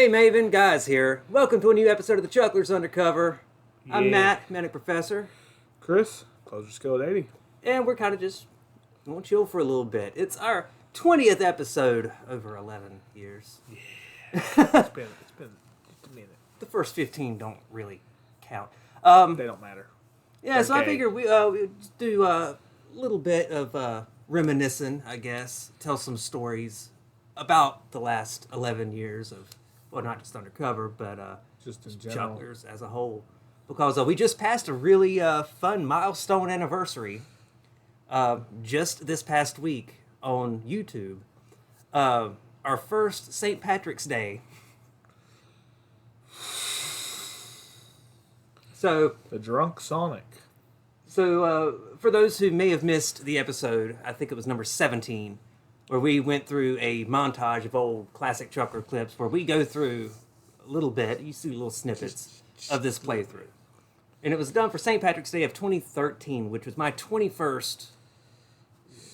Hey Maven, guys here. Welcome to a new episode of the Chucklers Undercover. I'm Matt, ManicProfessor. Chris, closer skill at 80. And we're kind of just going to chill for a little bit. It's our 20th episode over 11 years. Yeah. it's been just a minute. The first 15 don't really count. They don't matter. Yeah, so I figured we'd do a little bit of reminiscing, I guess. Tell some stories about the last 11 years of, well, not just Undercover, but just in general. Chucklers as a whole. Because we just passed a really fun milestone anniversary just this past week on YouTube. Our first St. Patrick's Day. So The Drunk Sonic. So for those who may have missed the episode, I think it was number 17, where we went through a montage of old classic Chuckler clips where we go through a little bit, you see little snippets of this playthrough. And it was done for St. Patrick's Day of 2013, which was my 21st,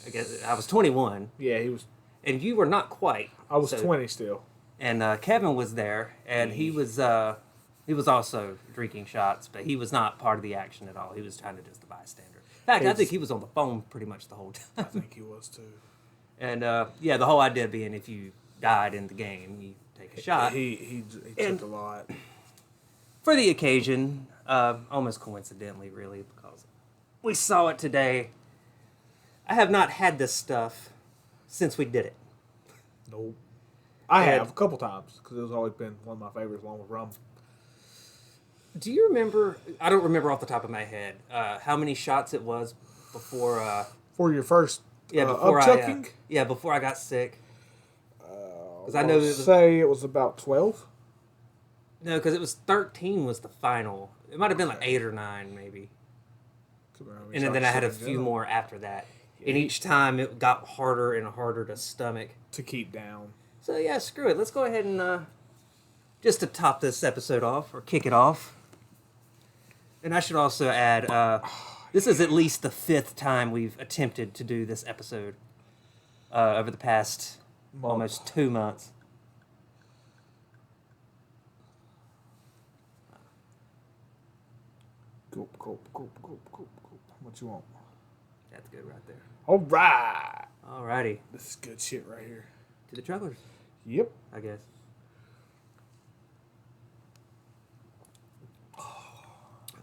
I guess I was 21. Yeah, he was. And you were not quite. I was 20 still. And Kevin was there, and he was also drinking shots, but he was not part of the action at all. He was kind of just a bystander. In fact, I think he was on the phone pretty much the whole time. I think he was too. And yeah, the whole idea being if you died in the game, you take a shot. He took a lot. For the occasion, almost coincidentally, really, because we saw it today. I have not had this stuff since we did it. Nope. I have a couple times because it's always been one of my favorites, along with rum. Do you remember? I don't remember off the top of my head how many shots it was before. For your first before upchucking? Before I got sick. Because I know it was about 12. No, because it was 13 was the final. It might have been like 8 or 9 maybe. And then I had a few more after that. Yeah. And each time it got harder and harder to stomach. To keep down. So yeah, screw it. Let's go ahead and just to top this episode off or kick it off. And I should also add, this is at least the 5th time we've attempted to do this episode over the past almost 2 months. Gulp. What you want? That's good right there. All right. Alrighty. This is good shit right here. To the Chucklers. Yep. I guess.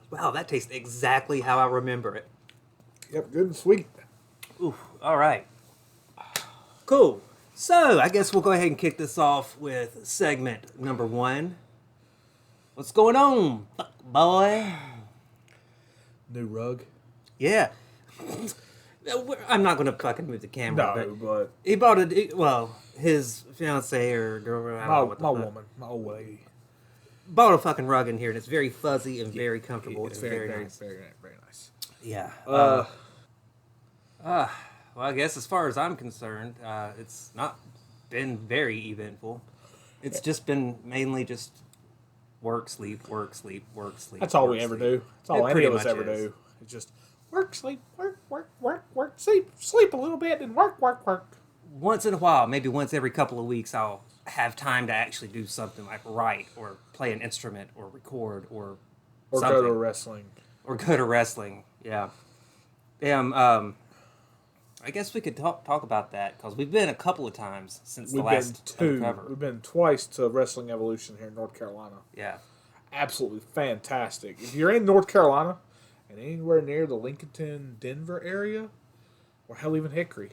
Wow, that tastes exactly how I remember it. Yep, good and sweet. Ooh, all right. Cool. So, I guess we'll go ahead and kick this off with segment number 1. What's going on, PhuckBoi? New rug? Yeah. I'm not going to fucking move the camera. No, but he bought his fiance or girlfriend, I don't know what the my fuck, woman, my old lady. Bought a fucking rug in here, and it's very fuzzy and very comfortable. It's very nice. Very nice. Yeah. Well, I guess as far as I'm concerned, it's not been very eventful. It's just been mainly just work, sleep. That's all we ever do. That's all any of us ever do. It's just work, sleep, work, sleep a little bit, and work. Once in a while, maybe once every couple of weeks, I'll have time to actually do something like write or play an instrument or record or something. Go to wrestling. Or go to wrestling, yeah. I guess we could talk about that because we've been a couple of times since the last Undercover. We've been twice to Wrestling Evolution here in North Carolina. Yeah. Absolutely fantastic. If you're in North Carolina and anywhere near the Lincoln, Denver area, or hell, even Hickory,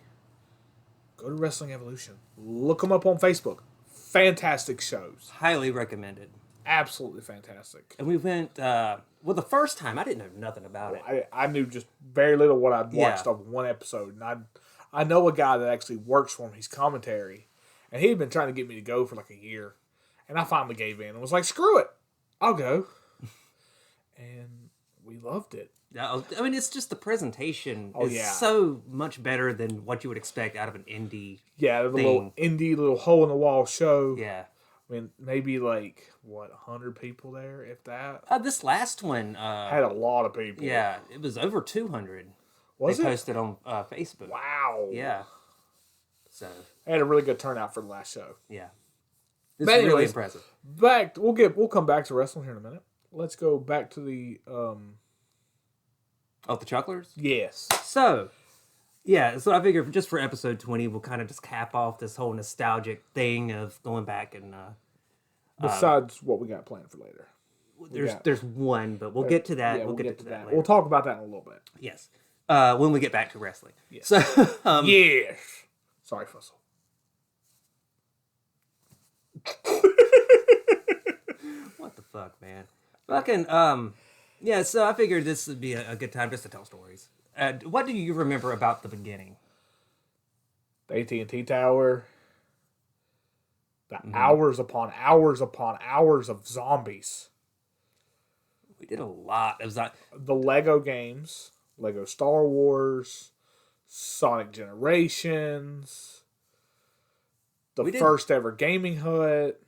go to Wrestling Evolution. Look them up on Facebook. Fantastic shows. Highly recommended. Absolutely fantastic. And we went, the first time, I didn't know nothing about it. I knew just very little what I'd watched of one episode. And I know a guy that actually works for him, he's commentary. And he had been trying to get me to go for like a year. And I finally gave in and was like, screw it. I'll go. And we loved it. I mean, it's just the presentation is so much better than what you would expect out of an indie little indie, little hole-in-the-wall show. Yeah. I mean, maybe 100 people there, if that. This last one had a lot of people. Yeah, it was over 200. Was they it? posted on Facebook. Wow. Yeah. So they had a really good turnout for the last show. Yeah. It's really impressive. We'll come back to wrestling here in a minute. Let's go back to the Oh, the Chucklers? Yes. So I figure just for episode 20, we'll kind of just cap off this whole nostalgic thing of going back and besides what we got planned for later. There's one, but we'll get to that. Yeah, we'll get to that later. We'll talk about that in a little bit. Yes. When we get back to wrestling. Yes. So, yes. Sorry, Fussel. What the fuck, man? Fucking, yeah, so I figured this would be a good time just to tell stories. What do you remember about the beginning? The AT&T Tower. The hours upon hours upon hours of zombies. We did a lot of that. The Lego games. Lego Star Wars. Sonic Generations. The first ever gaming hut.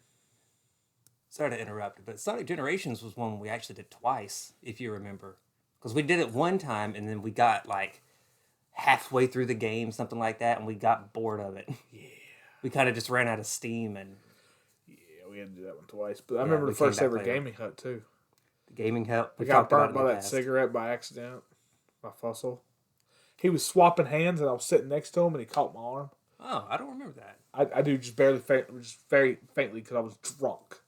Sorry to interrupt, but Sonic Generations was one we actually did twice, if you remember. Because we did it one time, and then we got, like, halfway through the game, something like that, and we got bored of it. Yeah. We kind of just ran out of steam, and... Yeah, we had to do that one twice. But I remember the first ever gaming hut, too. The gaming hut. We got burnt by that cigarette by accident. By Fussel. He was swapping hands, and I was sitting next to him, and he caught my arm. Oh, I don't remember that. I do just barely, just very faintly, because I was drunk.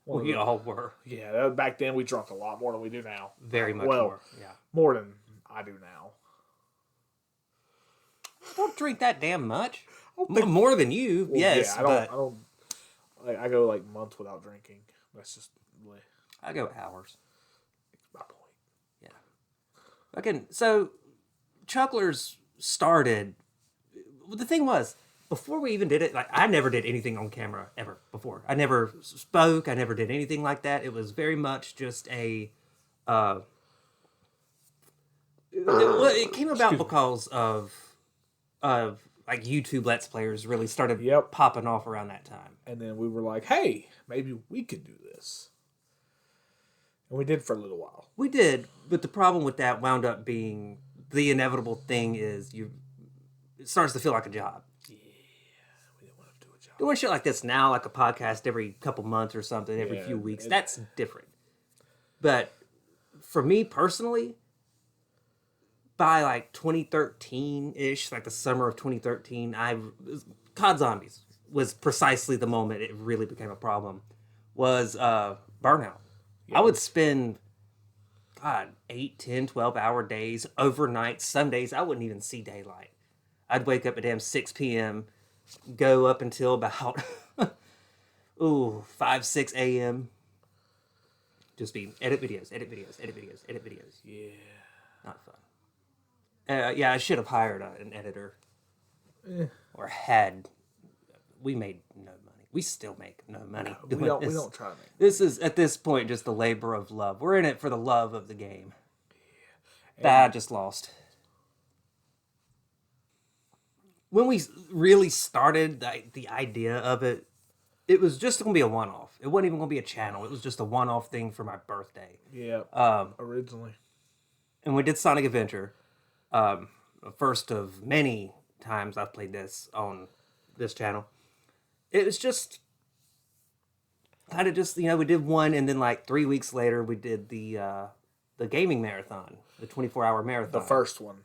We all were. Yeah, back then we drunk a lot more than we do now. Very much more. Yeah, more than I do now. I don't drink that damn much. More than you, yes. Yeah, I don't. I go like months without drinking. That's just. Bleh. I go hours. My point. Yeah. Again, so Chucklers started. The thing was, before we even did it, like I never did anything on camera ever before. I never spoke. I never did anything like that. It was very much just a. It came about because of like YouTube Let's Players really started popping off around that time. And then we were like, hey, maybe we could do this. And we did for a little while. We did, but the problem with that wound up being the inevitable thing is it starts to feel like a job. Yeah, we didn't want to do a job. Doing shit like this now, like a podcast every couple months or something, every few weeks, that's different. But for me personally, by like 2013-ish, like the summer of 2013, COD Zombies was precisely the moment it really became a problem, was burnout. Yeah. I would spend, 8, 10, 12-hour days, overnight. Some days I wouldn't even see daylight. I'd wake up at damn 6 p.m., go up until about 5, 6 a.m. Just be edit videos. Yeah. Not fun. Yeah, I should have hired an editor. Or had. We made no money. We still make no money. We don't try to make This is, at this point, just the labor of love. We're in it for the love of the game. Yeah. I just lost. When we really started the idea of it, it was just going to be a one-off. It wasn't even going to be a channel. It was just a one-off thing for my birthday. Yeah, originally. And we did Sonic Adventure. The first of many times I've played this on this channel. It was just kind of just, we did one, and then like 3 weeks later we did the gaming marathon, the 24-hour marathon. The first one.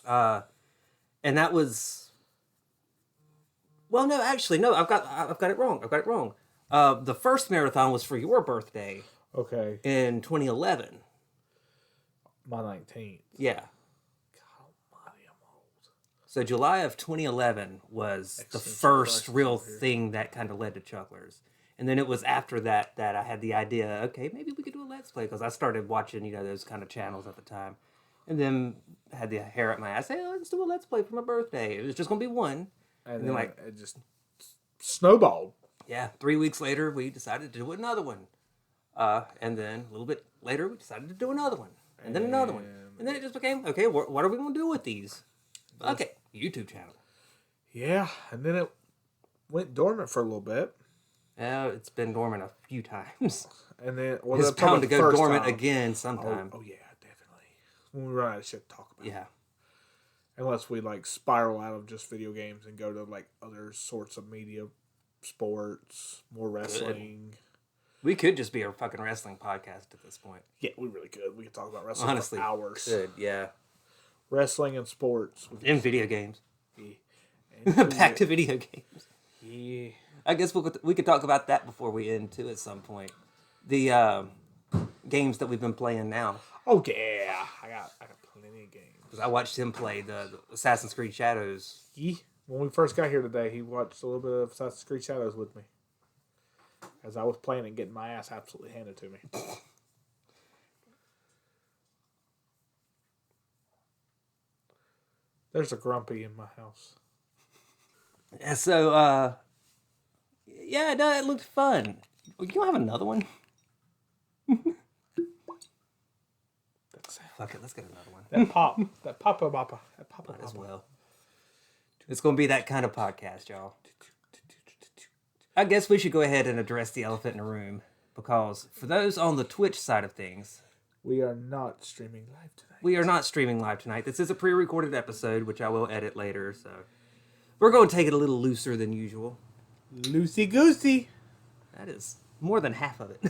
And that was... Well, no, actually, no, I've got it wrong. The first marathon was for your birthday. Okay. In 2011. My 19th. Yeah. So July of 2011 was the first real thing that kind of led to Chucklers. And then it was after that I had the idea, okay, maybe we could do a Let's Play, because I started watching, those kind of channels at the time. And then I had the hair up my ass, hey, let's do a Let's Play for my birthday. It was just going to be one. And then it just snowballed. Yeah, 3 weeks later, we decided to do another one. And then a little bit later, we decided to do another one. And then another one. And then it just became, okay, what are we going to do with these? Okay, YouTube channel. Yeah, and then it went dormant for a little bit. It's been dormant a few times. And then it's bound to go dormant again sometime. Oh yeah, definitely. When we run out of shit to talk about. Yeah. Unless we spiral out of just video games and go to other sorts of media sports, more wrestling. We could just be a fucking wrestling podcast at this point. Yeah, we really could. We could talk about wrestling Honestly, for hours. Could, yeah. Wrestling and sports. And video games. Yeah. Back to video games. Yeah. I guess we could talk about that before we end, too, at some point. The games that we've been playing now. Oh, yeah. I got plenty of games. Because I watched him play the Assassin's Creed Shadows. Yeah. When we first got here today, he watched a little bit of Assassin's Creed Shadows with me. As I was playing and getting my ass absolutely handed to me. There's a grumpy in my house. Yeah, so, yeah, no, it looked fun. You don't have another one? Fuck it, let's get another one. That pop. That papa. As well. It's going to be that kind of podcast, y'all. I guess we should go ahead and address the elephant in the room. Because for those on the Twitch side of things... We are not streaming live tonight. We are not streaming live tonight. This is a pre-recorded episode, which I will edit later, so... We're going to take it a little looser than usual. Loosey-goosey. That is more than half of it.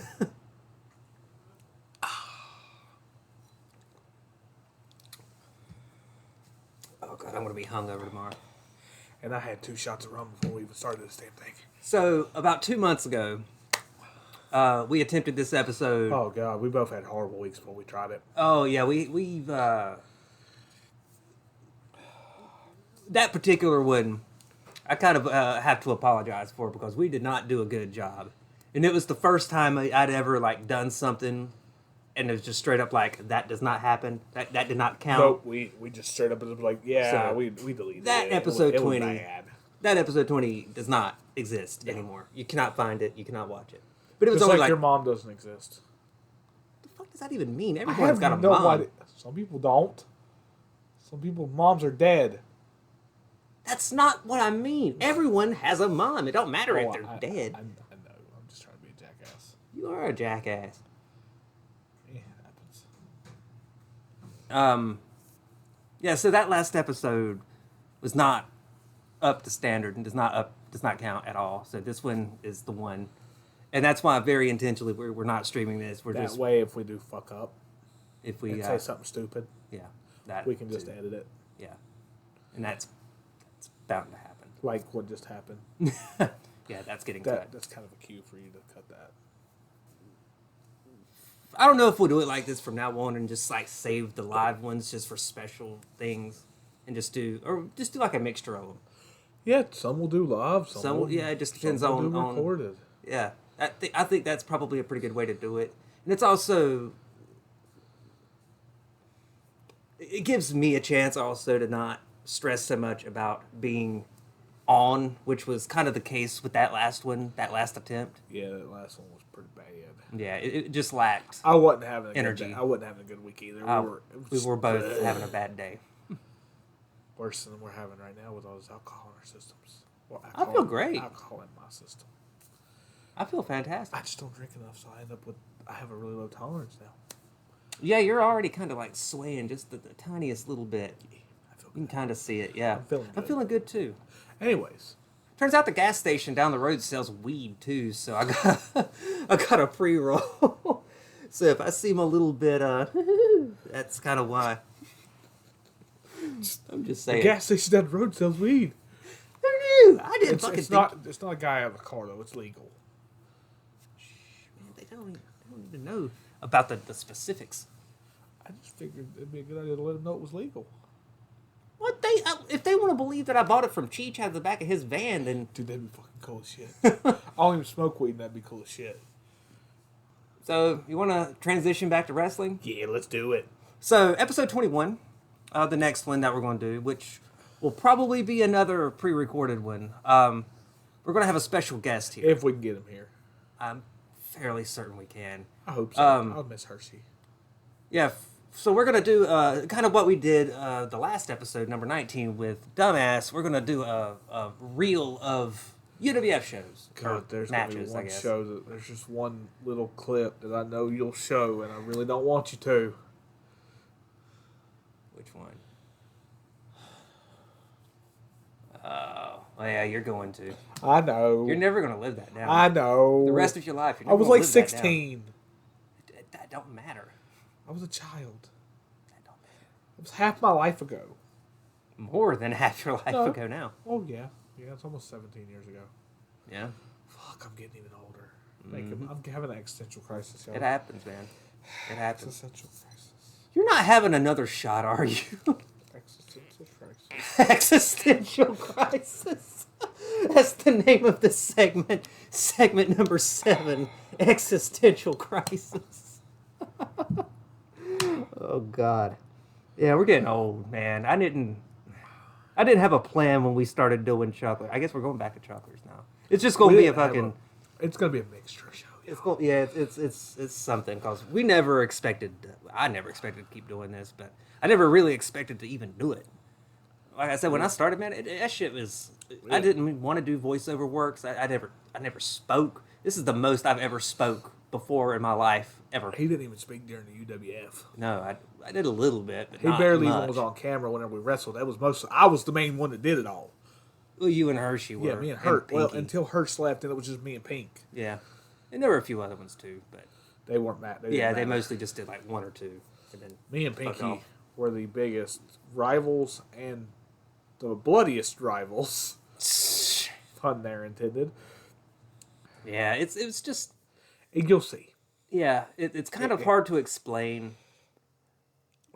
Oh, God, I'm going to be hungover tomorrow. And I had 2 shots of rum before we even started this damn thing. So, about 2 months ago, we attempted this episode. Oh, God, we both had horrible weeks before we tried it. Oh, yeah, we've... that particular one, I kind of have to apologize for because we did not do a good job. And it was the first time I'd ever, like, done something and it was just straight up like, that does not happen. That did not count. Nope, we just straight up was like, yeah, So, we deleted that it. episode it was 20. bad. That episode 20 does not exist anymore. You cannot find it. You cannot watch it. But it was Just only like like... your mom doesn't exist. What the fuck does that even mean? I Everyone's have got a no mom. idea. Some people don't. Some people's moms are dead. That's not what I mean. Everyone has a mom. It don't matter if they're dead. I know. I'm just trying to be a jackass. You are a jackass. Yeah, it happens. Yeah, so that last episode was not up to standard and does not count at all. So this one is the one. And that's why very intentionally we're not streaming this. We're That just way, if we do fuck up if we and say something stupid, yeah, that we can just too. edit it. Yeah. And that's bound to happen. Like what just happened. Yeah, that's getting cut. That's kind of a cue for you to cut that. I don't know if we'll do it like this from now on and just like save the live ones just for special things and just do like a mixture of them. Yeah, some will do live. Some will, yeah, it just depends some will on do recorded. Yeah, I think that's probably a pretty good way to do it, and it's also it gives me a chance also to not stress so much about being on, which was kind of the case with that last attempt. Yeah, that last one was pretty bad. Yeah, it just lacked. I wasn't having a energy. Good day. I wasn't having a good week either. We were both having a bad day. Worse than we're having right now with all this alcohol in our systems. Well, I feel great. Alcohol in my system. I feel fantastic. I just don't drink enough, so I have a really low tolerance now. Yeah, you're already kind of like swaying just the tiniest little bit. Yeah, I feel You good. can kind of see it. Yeah, I'm feeling good. Too. Anyways, turns out the gas station down the road sells weed too, so I got a pre-roll. So if I seem a little bit, that's kind of why. I'm just saying. the gas station down the road sells weed. I didn't It's fucking think. not a guy out of a car though. It's legal. Man, they don't even know about the specifics. I just figured it'd be a good idea to let him know it was legal. What if they want to believe that I bought it from Cheech out of the back of his van, then Dude, that'd be fucking cool as shit. I don't even smoke weed, and that'd be cool as shit. So you want to transition back to wrestling? Yeah, let's do it. So episode 21, the next one that we're going to do, which will probably be another pre-recorded one. We're going to have a special guest here. If we can get him here. I'm fairly certain we can. I hope so. I'll miss Hershey. Yeah, so we're going to do kind of what we did the last episode, number 19, with Dumbass. We're going to do a reel of UWF shows. God, there's matches, one I guess. show that there's just one little clip that I know you'll show, and I really don't want you to. Which one? Oh yeah, you're going to. I know. You're never going to live that down. I know. The rest of your life, you're I never was gonna like live that down. 16. That don't matter. I was a child. That don't matter. It was half my life ago. More than half your life ago now. Oh, yeah. Yeah, it's almost 17 years ago. Yeah. Fuck, I'm getting even older. I'm having an existential crisis, y'all. It happens, man. It happens. Existential crisis. You're not having another shot, are you? Existential crisis. Existential crisis. That's the name of the segment. Segment number 7. Existential crisis. Oh God. Yeah, we're getting old, man. I didn't have a plan when we started doing chocolate. I guess we're going back to chocolates now. It's just going to be a fucking. It's going to be a mixture show. It's going, yeah, it's something because we never expected. I never expected to keep doing this, but I never really expected to even do it. Like I said, when I started, man, that shit was. I didn't want to do voiceover works. I never spoke. This is the most I've ever spoke before in my life ever. He didn't even speak during the UWF. No, I did a little bit, but he not barely much. even was on camera whenever we wrestled. That was most. I was the main one that did it all. Well, you and Hershey were. Yeah, me and Hurt. Well, Pinky. until Hurt left, and it was just me and Pink. Yeah, and there were a few other ones too, but They weren't mad. they mostly just did like one or two, and then Me and fuck Pinky off. were the biggest rivals and the bloodiest rivals. Pun there intended. Yeah, it was just And you'll see. yeah, it's kind of hard to explain.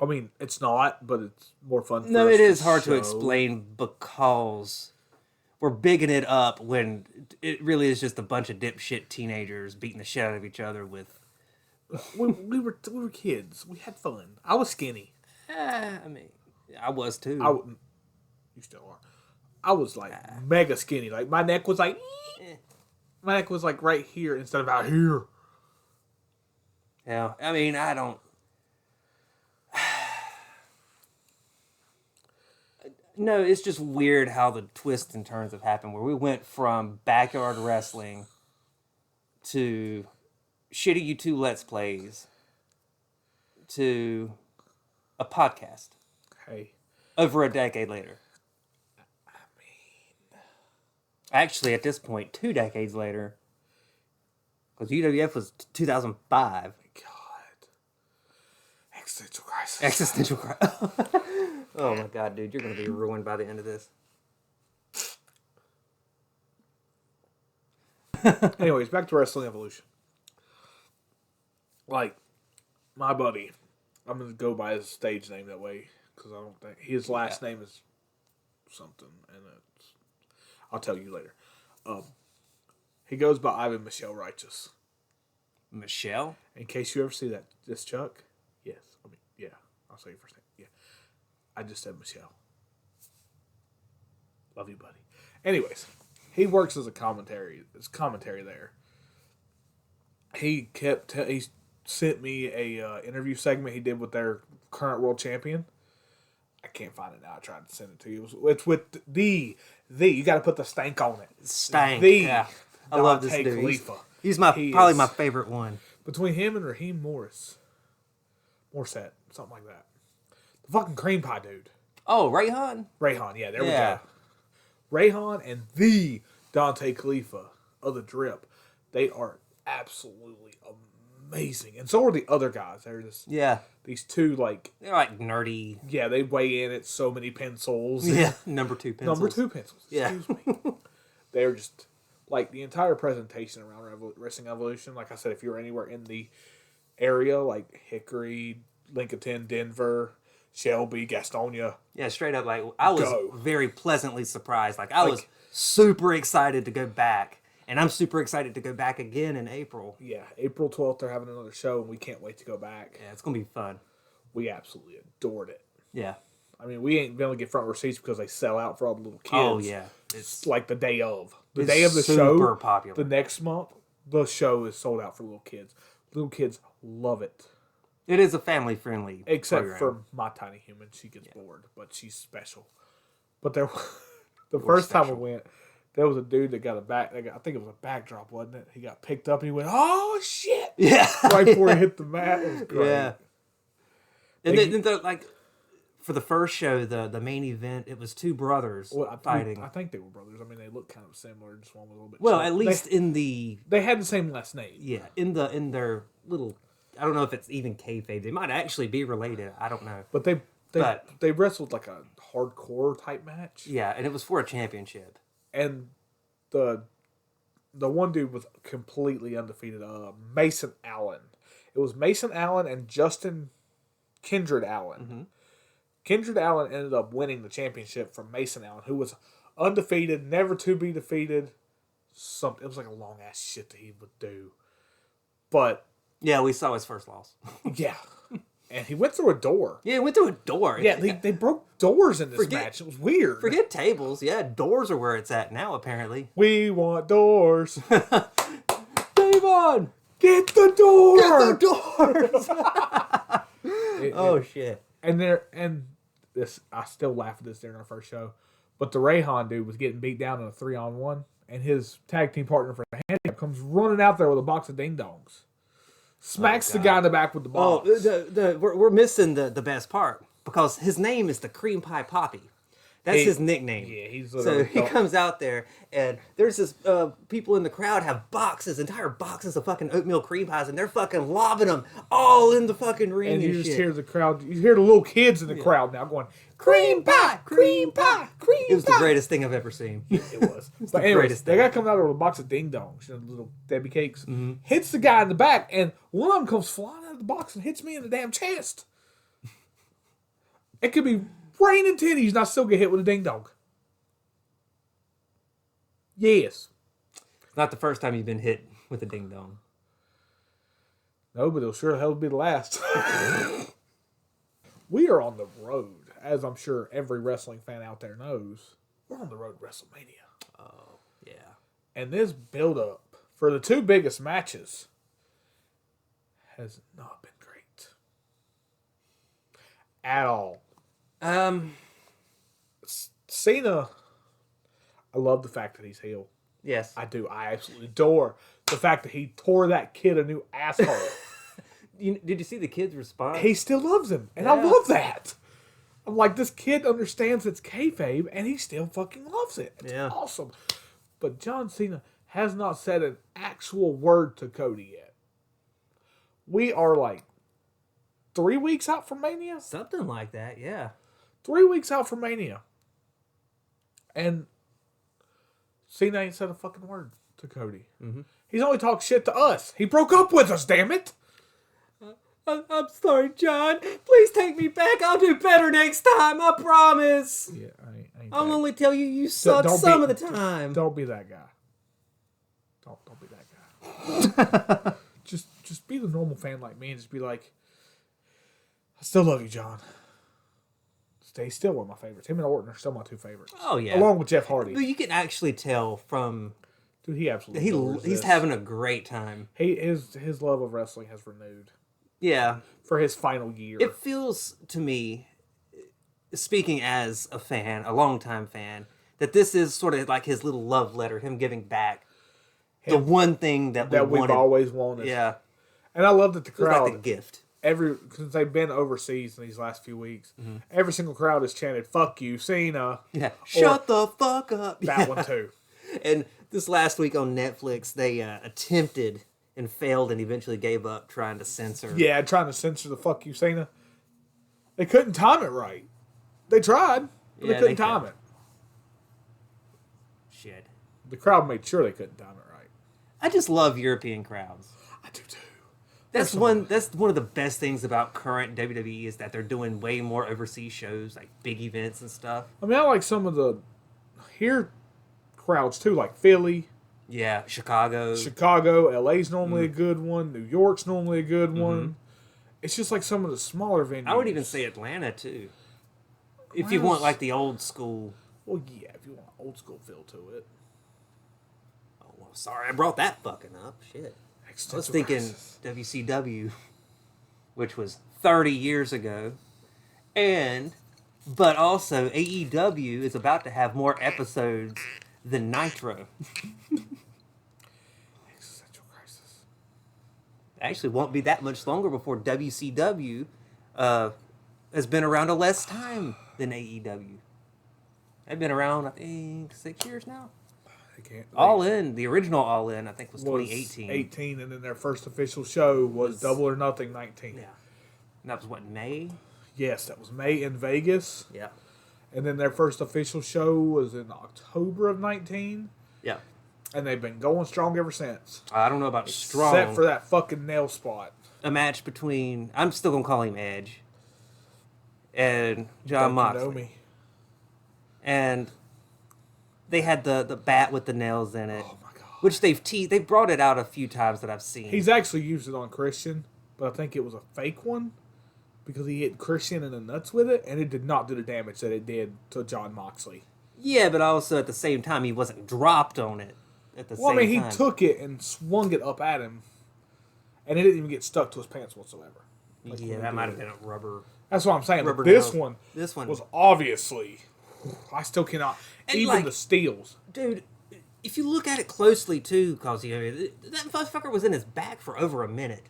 I mean, it's not, but it's more fun. No, for us it is hard to show. explain because we're bigging it up when it really is just a bunch of dipshit teenagers beating the shit out of each other with. We were kids. We had fun. I was skinny. I mean, I was too. You still are. I was like mega skinny. Like my neck was like. My neck was like right here instead of out here. Yeah, I mean, I don't. No, it's just weird how the twists and turns have happened. Where we went from backyard wrestling to shitty U2 Let's Plays to a podcast Hey. over a decade later. I mean. Actually, at this point, 2 decades later, because UWF was 2005. God. Existential crisis. Existential crisis. Oh my God, dude, you're gonna be ruined by the end of this. Anyways, back to Wrestling Evolution. Like, my buddy, I'm going to go by his stage name that way, because I don't think, his last name is something, and I'll tell you later. He goes by Ivan Michelle Righteous. Michelle? In case you ever see this Chuck, yes, yeah, I'll say your first name, yeah. I just said Michelle. Love you, buddy. Anyways, he works as commentary there. He sent me a interview segment he did with their current world champion. I can't find it now. I tried to send it to you. It's with the you got to put the stank on it. Stank. Yeah. I love this Dante dude. Khalifa. He's He probably is- my favorite one. Between him and Raheem Morset, something like that. The fucking cream pie dude. Oh, Rayhan? Rayhan, yeah, there Yeah. we go. Rayhan and the Dante Khalifa of the Drip, they are absolutely amazing. And so are the other guys. They're just these two, like, They're like nerdy. yeah, they weigh in at so many pencils. Yeah, number 2 pencils. Number 2 pencils. Yeah. Excuse me. They're just like the entire presentation around Wrestling Evolution. Like I said, if you're anywhere in the area, like Hickory, Lincoln, Denver, Shelby, Gastonia. Yeah, straight up, like, I was Go. very pleasantly surprised. Like, I was super excited to go back. And I'm super excited to go back again in April. Yeah, April 12th, they're having another show, and we can't wait to go back. Yeah, it's going to be fun. We absolutely adored it. Yeah. I mean, we ain't been able to get front row seats because they sell out for all the little kids. Oh, yeah. It's like the day of. The It's day of the show. super popular. The next month, the show is sold out for little kids. Little kids love it. It is a family-friendly Except program. for my tiny human. She gets bored, but she's special. But the first time we went, there was a dude that got I think it was a backdrop, wasn't it? He got picked up and he went, "Oh, shit!" Yeah. Right before he hit the mat. It was great. Yeah. And then, like, for the first show, the main event, it was two brothers fighting. I think they were brothers. I mean, they look kind of similar. Just one was a little bit. Well, chubby. at least they had the same last name. Yeah, in their little. I don't know if it's even kayfabe. They might actually be related. I don't know. But they wrestled like a hardcore type match. Yeah, and it was for a championship. And the one dude was completely undefeated. Mason Allen. It was Mason Allen and Justin Kindred Allen. Mm-hmm. Kindred Allen ended up winning the championship from Mason Allen, who was undefeated, never to be defeated. It was like a long ass shit that he would do. But yeah, we saw his first loss. Yeah. And he went through a door. Yeah, he went through a door. Yeah, they broke doors in this match. It was weird. Forget tables. Yeah, doors are where it's at now, apparently. We want doors. Davon! Get the door! Get the doors! Oh, shit. And this, I still laugh at this during our first show, but the Rayhan dude was getting beat down in a 3-on-1, and his tag team partner for the handicap comes running out there with a box of ding-dongs. Smacks the guy in the back with the box. Oh, we're missing the best part, because his name is the Cream Pie Poppy. That's his nickname. Yeah, he's so he comes out there, and there's this people in the crowd have entire boxes of fucking oatmeal cream pies, and they're fucking lobbing them all in the fucking ring. And you just hear the crowd. You hear the little kids in the crowd now going, "Cream pie, cream pie, cream pie." It was the greatest thing I've ever seen. It was. But anyways, they got coming out there with a box of ding dongs, little Debbie cakes. Mm-hmm. Hits the guy in the back, and one of them comes flying out of the box and hits me in the damn chest. It could be raining titties, and I still get hit with a ding dong. Yes. Not the first time you've been hit with a ding dong. No, but it'll sure hell be the last. We are on the road, as I'm sure every wrestling fan out there knows. We're on the road to WrestleMania. Oh, yeah. And this build-up for the two biggest matches has not been great. At all. Cena, I love the fact that he's heel. Yes. I do. I absolutely adore the fact that he tore that kid a new asshole. Did you see the kid's response? He still loves him. And I love that. I'm like, this kid understands it's kayfabe, and he still fucking loves it. It's awesome. But John Cena has not said an actual word to Cody yet. We are like 3 weeks out from Mania? Something like that, yeah. 3 weeks out from Mania. And Cena ain't said a fucking word to Cody. Mm-hmm. He's only talked shit to us. He broke up with us, damn it. I'm sorry, John. Please take me back. I'll do better next time. I promise. Yeah, I ain't I'll only tell you suck some of the time. Don't be that guy. Don't be that guy. just be the normal fan like me and just be like, I still love you, John. He's still one of my favorites. Him and Orton are still my two favorites. Oh, yeah. Along with Jeff Hardy. But you can actually tell from... Dude, he absolutely he's having a great time. His love of wrestling has renewed. Yeah. For his final year. It feels to me, speaking as a fan, a longtime fan, that this is sort of like his little love letter, him giving back the one thing that we've always wanted. Yeah. And I love that the crowd... It's like the gift. Since they've been overseas in these last few weeks, every single crowd has chanted, "Fuck you, Cena." Yeah. Shut the fuck up. That one too. And this last week on Netflix, they attempted and failed and eventually gave up trying to censor. Yeah, trying to censor the "Fuck you, Cena." They couldn't time it right. They tried, but they couldn't time it. Shit. The crowd made sure they couldn't time it right. I just love European crowds. I do too. That's one of the best things about current WWE is that they're doing way more overseas shows, like big events and stuff. I mean, I like some of the crowds too, like Philly. Yeah, Chicago. LA's normally a good one. New York's normally a good one. It's just like some of the smaller venues. I would even say Atlanta too. If you want like the old school. Well, yeah, if you want an old school feel to it. Oh, well, sorry, I brought that fucking up. Shit. I was thinking WCW, which was 30 years ago, but also AEW is about to have more episodes than Nitro. Existential crisis. Actually, won't be that much longer before WCW has been around a less time than AEW. They've been around, I think, 6 years now. All In, the original All In, I think was 2018. 18, and then their first official show was Double or Nothing 19. Yeah. And that was what, May? Yes, that was May in Vegas. Yeah. And then their first official show was in October of 19. Yeah. And they've been going strong ever since. I don't know about strong. Except for that fucking nail spot. A match between, I'm still going to call him Edge, and John Moxley. And they had the bat with the nails in it. Oh my god! Which they've brought it out a few times that I've seen. He's actually used it on Christian, but I think it was a fake one because he hit Christian in the nuts with it, and it did not do the damage that it did to John Moxley. Yeah, but also at the same time, he wasn't dropped on it. He took it and swung it up at him, and it didn't even get stuck to his pants whatsoever. Yeah, that might have been a rubber. That's what I'm saying. Rubber This nails. one was obviously. I still cannot. And even the steals. Dude, if you look at it closely, too, because that motherfucker was in his back for over a minute.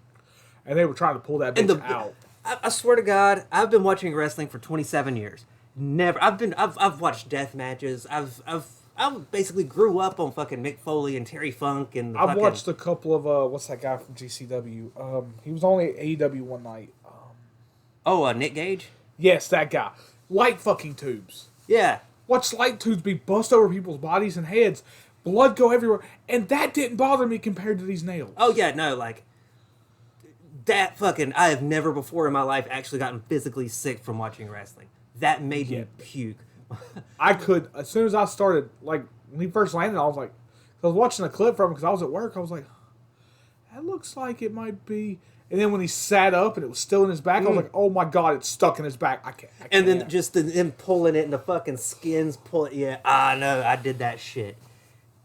And they were trying to pull that bitch out. I swear to God, I've been watching wrestling for 27 years. I've watched death matches. I basically grew up on fucking Mick Foley and Terry Funk and I've watched a couple of what's that guy from GCW? He was only at AEW one night. Nick Gage? Yes, that guy. Light fucking tubes. Yeah. Watch light tubes be bust over people's bodies and heads, blood go everywhere, and that didn't bother me compared to these nails. Oh yeah, no, like that fucking. I have never before in my life actually gotten physically sick from watching wrestling. That made me puke. I could, as soon as I started, like when he first landed, I was like, I was watching a clip from him because I was at work. I was like, that looks like it might be. And then when he sat up and it was still in his back, I was like, oh my god, it's stuck in his back. I can't. And then just them pulling it and the fucking skins pulling. Yeah, I know. I did that shit.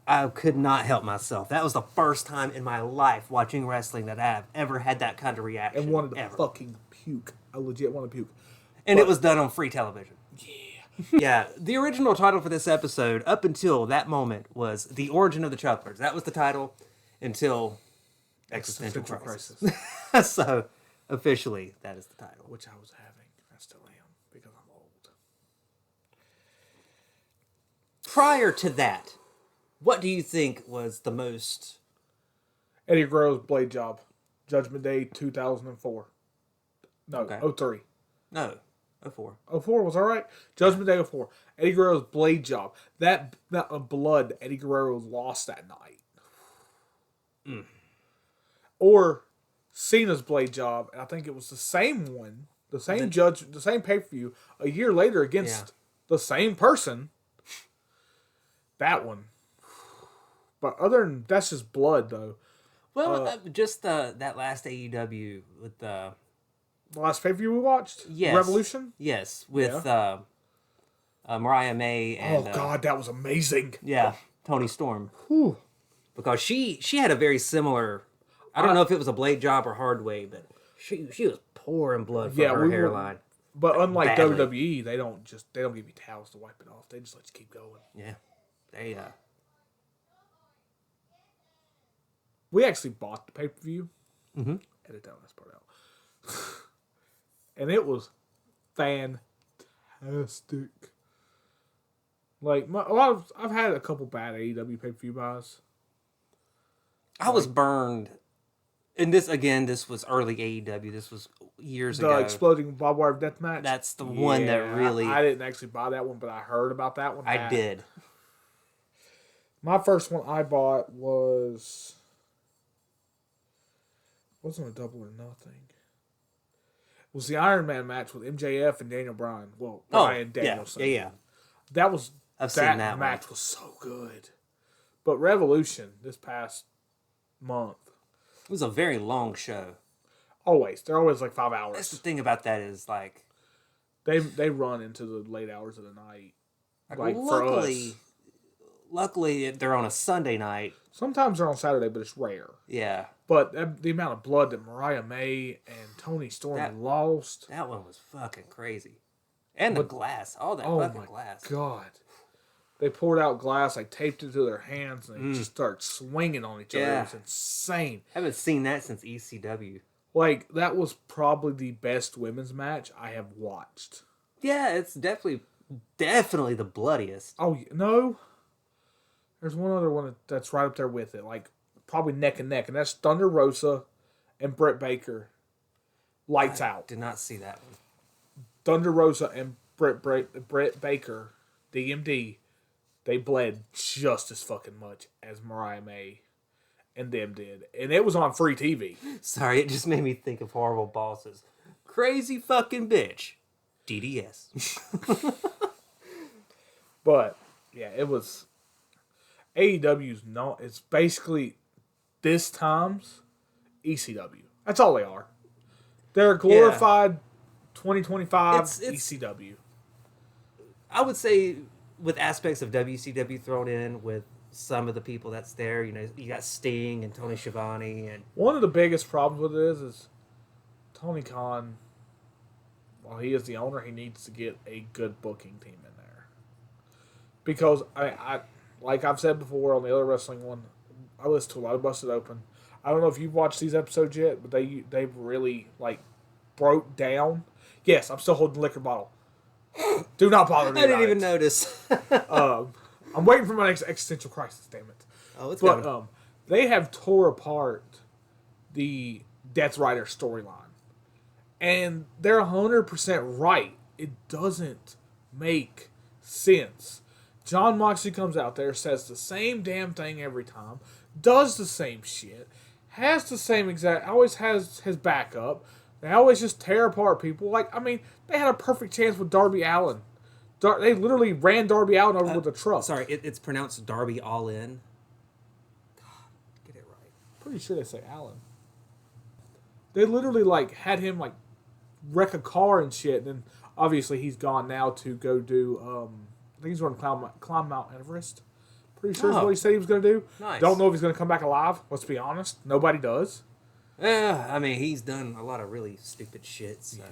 I could not help myself. That was the first time in my life watching wrestling that I've ever had that kind of reaction. And wanted to fucking puke. I legit wanted to puke. And it was done on free television. Yeah. Yeah. The original title for this episode, up until that moment, was The Origin of the Chucklers. That was the title until Existential Crisis. So, officially, that is the title. Which I was having. I still am, because I'm old. Prior to that, what do you think was the most... Eddie Guerrero's Blade Job. Judgment Day 2004. No, Okay. 03. No, 04. 04 was alright. Judgment Day 04. Eddie Guerrero's Blade Job. That blood Eddie Guerrero lost that night. Mm. Or Cena's Blade Job, and I think it was the same one, the same judge, the same pay-per-view, a year later against the same person. That one. But other than that's just blood, though. Well, just that last AEW with the last pay-per-view we watched? Yes. Revolution? Yes, with Mariah May and... oh, God, that was amazing. Yeah, Toni Storm. Whew. Because she had a very similar... I don't know if it was a blade job or hard way, but she was pouring blood from her hairline. But unlike badly. WWE, they don't give you towels to wipe it off. They just let you keep going. Yeah. They We actually bought the pay-per-view. Mm-hmm. Edit that last part out. And it was fantastic. Like I've had a couple bad AEW pay-per-view buys. I was burned. And this was early AEW. This was years ago. The exploding barbed wire death match. That's the one that really... I didn't actually buy that one, but I heard about that one. I did. My first one I bought wasn't a Double or Nothing. It was the Iron Man match with MJF and Daniel Bryan. Well, Bryan Danielson. Yeah. That was... I've seen that match one. was so good. But Revolution, this past month... It was a very long show. Always. They're always like 5 hours. That's the thing about that is like... They run into the late hours of the night. Like for us. Luckily, they're on a Sunday night. Sometimes they're on Saturday, but it's rare. Yeah. But the amount of blood that Mariah May and Toni Storm lost... That one was fucking crazy. And the glass. All that fucking glass. Oh, my God. They poured out glass, they taped it to their hands, and they just started swinging on each other. It was insane. I haven't seen that since ECW. Like, that was probably the best women's match I have watched. Yeah, it's definitely the bloodiest. Oh, no. There's one other one that's right up there with it. Like, probably neck and neck. And that's Thunder Rosa and Britt Baker. Lights out. Did not see that one. Thunder Rosa and Britt Baker, DMD, they bled just as fucking much as Mariah May and them did. And it was on free TV. Sorry, it just made me think of Horrible Bosses. Crazy fucking bitch. DDS. But, yeah, it was... AEW's no... It's basically, this time's ECW. That's all they are. They're a glorified 2025 ECW. I would say with aspects of WCW thrown in with some of the people that's there. You know, you got Sting and Tony Schiavone. And one of the biggest problems with it is Tony Khan, while he is the owner, he needs to get a good booking team in there. Because, I like I've said before on the other wrestling one, I listen to a lot of Busted Open. I don't know if you've watched these episodes yet, but they really, like, broke down. Yes, I'm still holding the liquor bottle. Do not bother me. I didn't even notice. I'm waiting for my next existential crisis, damn it. Oh, it's coming. They have tore apart the Death Rider storyline. And they're 100% right. It doesn't make sense. John Moxley comes out there, says the same damn thing every time, does the same shit, has the same exact, always has his backup. They always just tear apart people. Like, I mean, they had a perfect chance with Darby Allin. They literally ran Darby Allin over with a truck. Sorry, it's pronounced Darby All In. God, get it right. Pretty sure they say Allin. They literally, like, had him, like, wreck a car and shit. And then, obviously, he's gone now to go do, I think he's going to climb Mount Everest. Pretty sure is what he said he was going to do. Nice. Don't know if he's going to come back alive. Let's be honest. Nobody does. Yeah, I mean, he's done a lot of really stupid shit. So.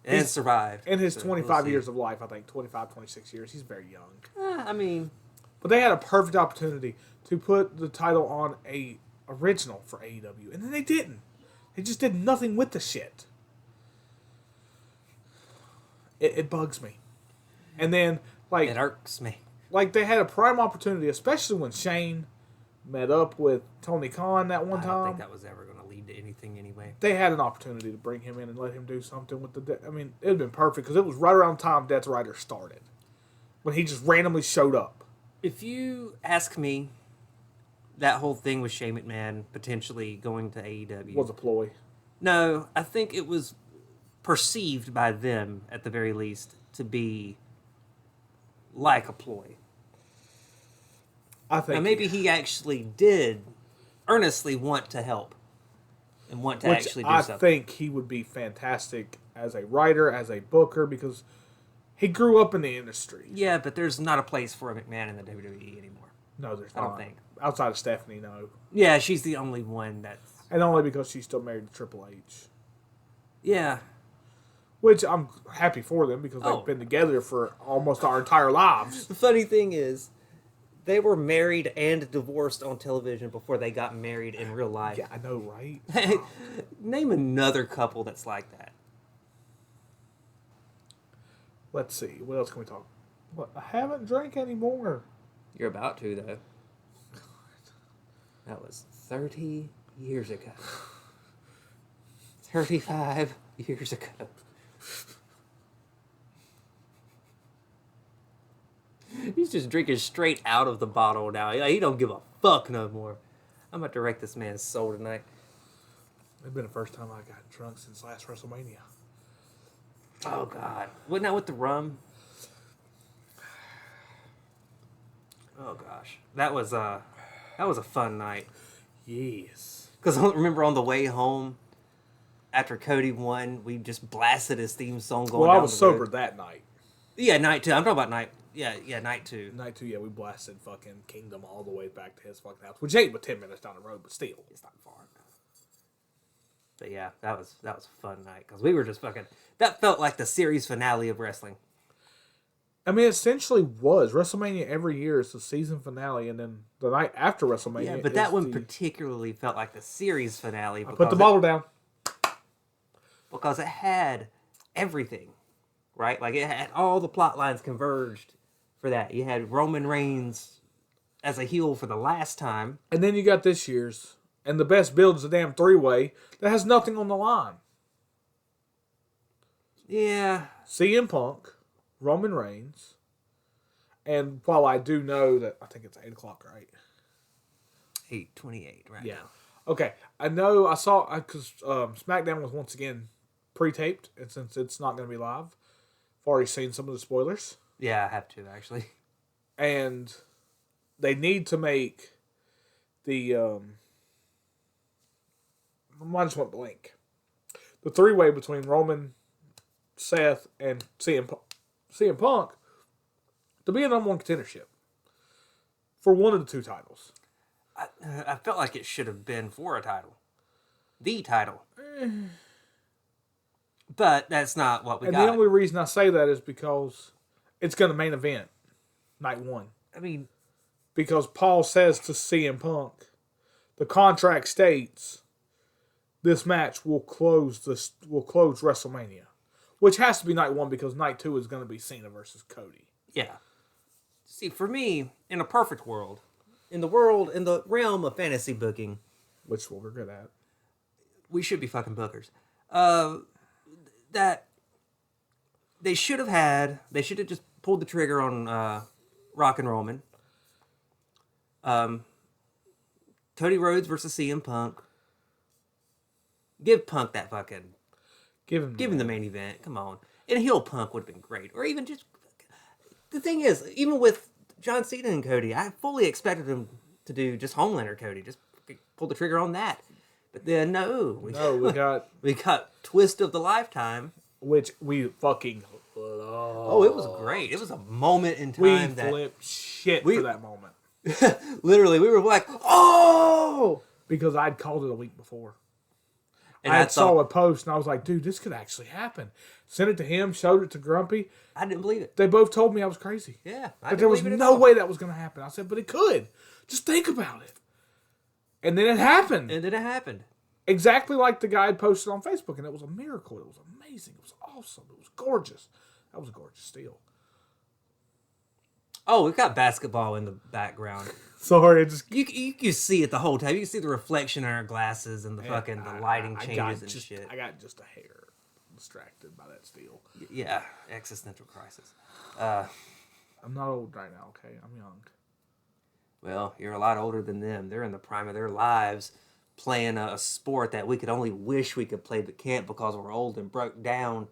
And he's survived. In his 25 years of life, I think, 25, 26 years, he's very young. I mean... But they had a perfect opportunity to put the title on a original for AEW, and then they didn't. They just did nothing with the shit. It bugs me. And then, like... It irks me. Like, they had a prime opportunity, especially when Shane met up with Tony Khan that one time. I don't think that was ever going to lead to anything anyway. They had an opportunity to bring him in and let him do something with the... I mean, it would have been perfect, because it was right around the time Death Rider started. When he just randomly showed up. If you ask me, that whole thing with Shane McMahon potentially going to AEW... Was a ploy. No, I think it was perceived by them, at the very least, to be like a ploy. I think... Now, maybe he actually did earnestly want to help. And want to actually do something. I think he would be fantastic as a writer, as a booker, because he grew up in the industry. Yeah, but there's not a place for a McMahon in the WWE anymore. No, there's not. I don't think. Outside of Stephanie, no. Yeah, she's the only one that's... And only because she's still married to Triple H. Yeah. Which I'm happy for them, because they've been together for almost our entire lives. The funny thing is, they were married and divorced on television before they got married in real life. Yeah, I know, right? Name another couple that's like that. Let's see. What else can we talk? What? I haven't drank anymore. You're about to, though. That was 30 years ago. 35 years ago. He's just drinking straight out of the bottle now. He don't give a fuck no more. I'm about to wreck this man's soul tonight. It's been the first time I got drunk since last WrestleMania. Oh, God. Wasn't that with the rum? Oh, gosh. That was a fun night. Yes. Because I remember on the way home, after Cody won, we just blasted his theme song going down the road. Well, I was sober that night. Yeah, night 2. I'm talking about night... Yeah, night 2. Night 2, yeah, we blasted fucking Kingdom all the way back to his fucking house, which ain't but 10 minutes down the road, but still, it's not far. But yeah, that was a fun night because we were just fucking. That felt like the series finale of wrestling. I mean, it essentially was WrestleMania every year is the season finale, and then the night after WrestleMania. Yeah, but that one particularly felt like the series finale. I put the bottle down. because it had everything, right? Like it had all the plot lines converged for that. You had Roman Reigns as a heel for the last time. And then you got this year's, and the best build is a damn 3-way that has nothing on the line. Yeah. CM Punk, Roman Reigns, and while I do know that, I think it's 8 o'clock, right? 8:28 right Yeah. now. Okay. I know I saw, because SmackDown was once again pre-taped, and since it's not going to be live, I've already seen some of the spoilers. Yeah, I have to, actually. And they need to make the, I just went blank. The 3-way between Roman, Seth, and CM Punk to be a number one contendership for one of the 2 titles. I felt like it should have been for a title. The title. But that's not what we got. And the only reason I say that is because it's going to main event night 1. I mean, because Paul says to CM Punk, the contract states this match will close WrestleMania, which has to be night 1 because night 2 is going to be Cena versus Cody. Yeah. See, for me, in a perfect world, in the realm of fantasy booking, Which is what we're good at. we should be fucking bookers. That they should have just pulled the trigger on Rock and Roman. Cody Rhodes versus CM Punk. Give Punk that fucking. Give him the main event. Come on. And heel Punk would have been great. Or even just. The thing is, even with John Cena and Cody, I fully expected him to do just Homelander Cody. Just pull the trigger on that. But then, we got Twist of the Lifetime. Which we fucking love. Oh, it was great. It was a moment in time we flipped shit for that moment. Literally, we were like, oh! Because I'd called it a week before. And I saw a post and I was like, dude, this could actually happen. Sent it to him, showed it to Grumpy. I didn't believe it. They both told me I was crazy. Yeah. But there was no way that was going to happen. I said, but it could. Just think about it. And then it happened. Exactly like the guy had posted on Facebook. And it was a miracle. It was amazing. It was awesome. It was gorgeous. That was a gorgeous steal. Oh, we've got basketball in the background. Sorry, You can see it the whole time. You can see the reflection in our glasses and the lighting changes and shit. I got just a hair distracted by that steal. Yeah, existential crisis. I'm not old right now, okay? I'm young. Well, you're a lot older than them. They're in the prime of their lives playing a sport that we could only wish we could play but can't because we're old and broke down.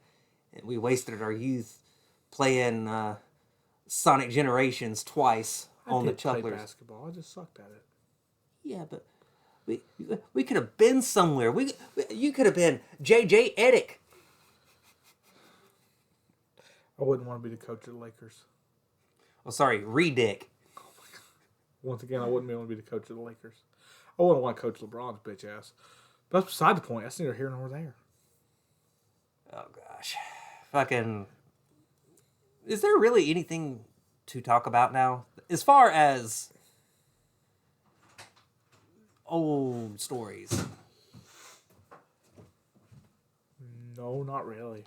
And we wasted our youth playing Sonic Generations twice on the Chucklers. Play basketball. I just sucked at it. Yeah, but we could have been somewhere. You could have been JJ Edick. I wouldn't want to be the coach of the Lakers. Oh, sorry, Redick. Oh my God. Once again, I wouldn't want to be the coach of the Lakers. I wouldn't want to coach LeBron's bitch ass. But that's beside the point. That's neither here nor there. Oh gosh, fucking. Is there really anything to talk about now? As far as old stories. No, not really.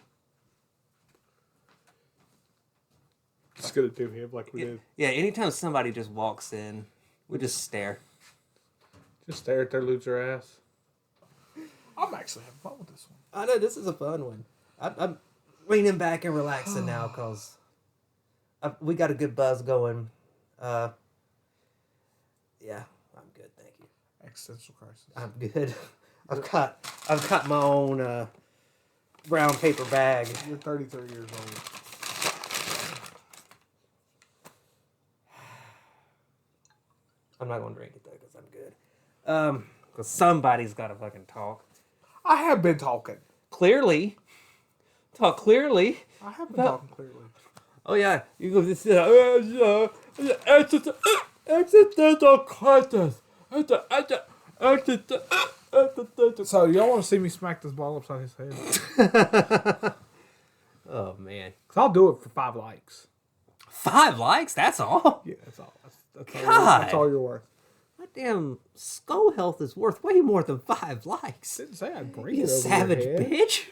Just gonna do him like we did. Yeah, anytime somebody just walks in, we just stare. Just stare at their loser ass. I'm actually having fun with this one. I know, this is a fun one. I'm leaning back and relaxing now because we got a good buzz going. Yeah, I'm good, thank you. Existential crisis. I'm good. I've got my own brown paper bag. You're 33 years old. I'm not gonna drink it though because I'm good. Because somebody's got to fucking talk. I have been talking. Clearly. Talk clearly. I have been talking clearly. Oh yeah, you go this existential crisis. So y'all want to see me smack this ball upside his head? Oh man. Cause I'll do it for 5 likes. 5 likes? That's all? Yeah, that's all. God. That's all you're worth. My damn skull health is worth way more than 5 likes. Didn't say I'd break You it over savage your head. bitch.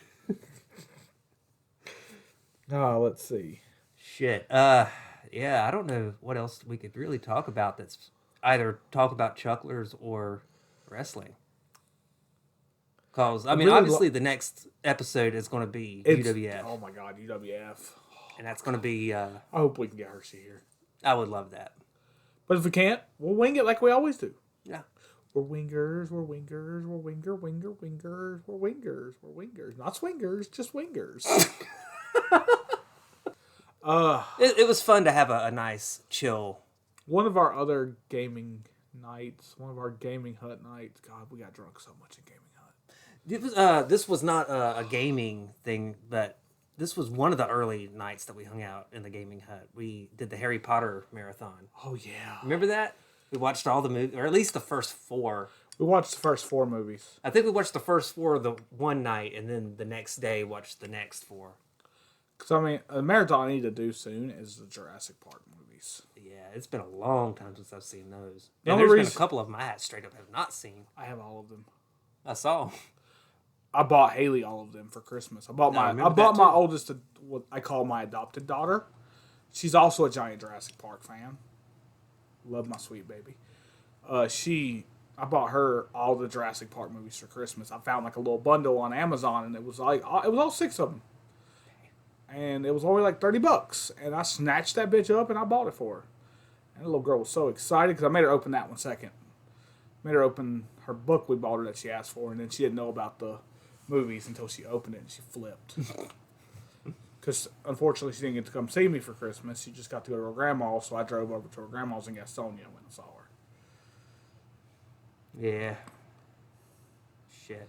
Let's see. Shit. Yeah, I don't know what else we could really talk about that's either talk about Chucklers or wrestling. Because, I mean, obviously the next episode is going to be UWF. Oh my God, UWF. And that's going to be, I hope we can get Hershey here. I would love that. But if we can't, we'll wing it like we always do. Yeah. We're wingers, we're wingers, we're wingers, we're wingers, we're wingers. Not swingers, just wingers. It was fun to have a nice, chill. One of our other gaming nights, one of our gaming hut nights. God, we got drunk so much in gaming hut. This was not a gaming thing, but this was one of the early nights that we hung out in the gaming hut. We did the Harry Potter marathon. Oh yeah, remember that? We watched all the movies, or at least the first 4. We watched the first 4 movies. I think we watched the first 4 the one night, and then the next day watched the next 4. Because, I mean, a marathon I need to do soon is the Jurassic Park movies. Yeah, it's been a long time since I've seen those. The And only there's been reason- a couple of them I straight up have not seen. I have all of them. I saw. I bought Haley all of them for Christmas. I bought my oldest, what I call my adopted daughter. She's also a giant Jurassic Park fan. Love my sweet baby. I bought her all the Jurassic Park movies for Christmas. I found like a little bundle on Amazon, and it was all 6 of them, and it was only like $30. And I snatched that bitch up and I bought it for her. And the little girl was so excited because I made her open that one second. Made her open her book we bought her that she asked for, and then she didn't know about the movies until she opened it and she flipped. Because unfortunately she didn't get to come see me for Christmas. She just got to go to her grandma's, so I drove over to her grandma's in Gastonia and went and saw her. Yeah. Shit.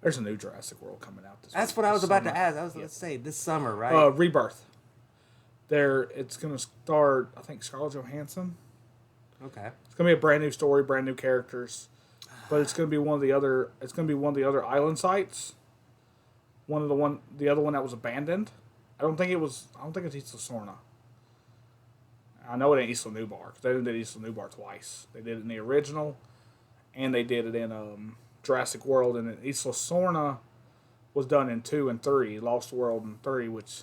There's a new Jurassic World coming out this That's week, what I was about summer. to ask. I was going to say this summer, right? Rebirth. It's going to start, I think, Scarlett Johansson. Okay. It's going to be a brand new story, brand new characters. But it's going to be one of the other island sites. The other one that was abandoned. I don't think it's Isla Sorna. I know it ain't Isla Nublar. They did Isla Nublar twice. They did it in the original, and they did it in Jurassic World. And then Isla Sorna was done in 2 and 3. Lost World and 3, which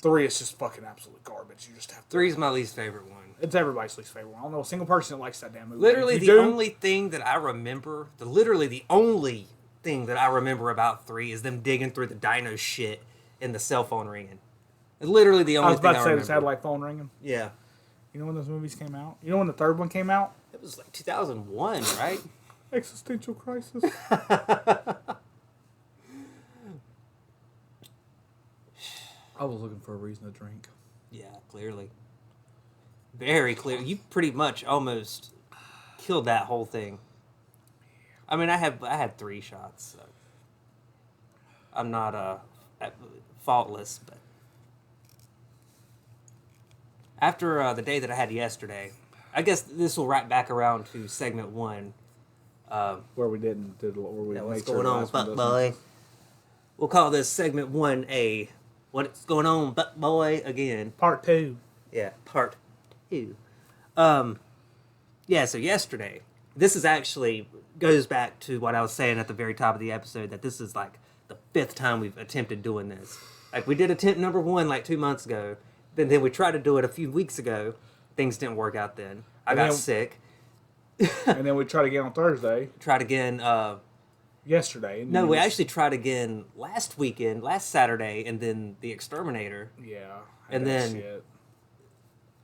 3 is just fucking absolute garbage. You just have to. 3 is my least favorite one. It's everybody's least favorite one. I don't know a single person that likes that damn movie. Literally the only thing that I remember, the only thing that I remember about 3 is them digging through the dino shit and the cell phone ringing. It's literally the only thing I remember. I was about to say the satellite phone ringing. Yeah. You know when those movies came out? You know when the third one came out? It was like 2001, right? Existential crisis. I was looking for a reason to drink. Yeah, clearly. Very clear. You pretty much almost killed that whole thing. I mean, I had 3 shots. So I'm not faultless, but after the day that I had yesterday, I guess this will wrap back around to segment 1. Where we didn't do where we What's made sure going on, the last one PhuckBoi? We'll call this segment 1A. What's going on, PhuckBoi? Again. Part 2. Yeah, part 2. Yeah, so yesterday, this is actually goes back to what I was saying at the very top of the episode, that this is like the 5th time we've attempted doing this. Like, we did attempt number 1 like 2 months ago, then we tried to do it a few weeks ago. Things didn't work out then. I got sick. And then we tried again on Thursday. Tried again Yesterday. No, we actually tried again last Saturday, and then the Exterminator. Yeah. And then shit.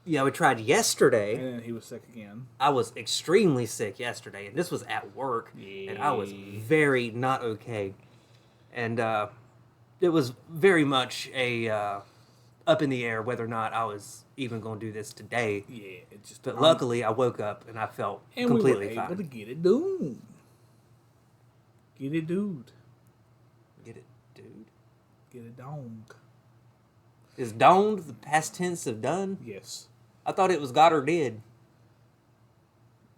Yeah, we tried yesterday. And then he was sick again. I was extremely sick yesterday, and this was at work, and I was very not okay. And it was very much a up in the air whether or not I was even going to do this today. Yeah, it just. But luckily, I woke up and I felt completely we were fine. able to get it done. Get it, dude. Get it, dude. Get it, dong. Is doned the past tense of done? Yes. I thought it was got or did.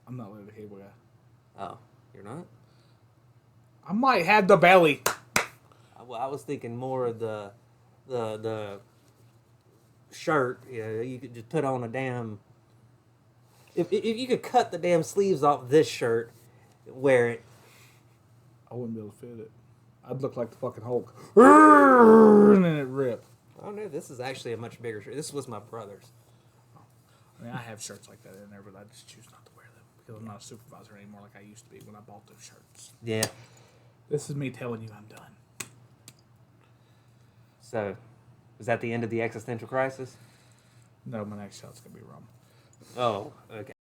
I'm not letting the cable guy. Oh, you're not? I might have the belly. Well, I was thinking more of the shirt. You could just put on a damn. If you could cut the damn sleeves off this shirt, wear it. I wouldn't be able to fit it. I'd look like the fucking Hulk. And then it rip. Oh no, this is actually a much bigger shirt. This was my brother's. I mean, I have shirts like that in there, but I just choose not to wear them because I'm not a supervisor anymore like I used to be when I bought those shirts. Yeah. This is me telling you I'm done. So, is that the end of the existential crisis? No, my next shot's gonna be rum. Oh, okay.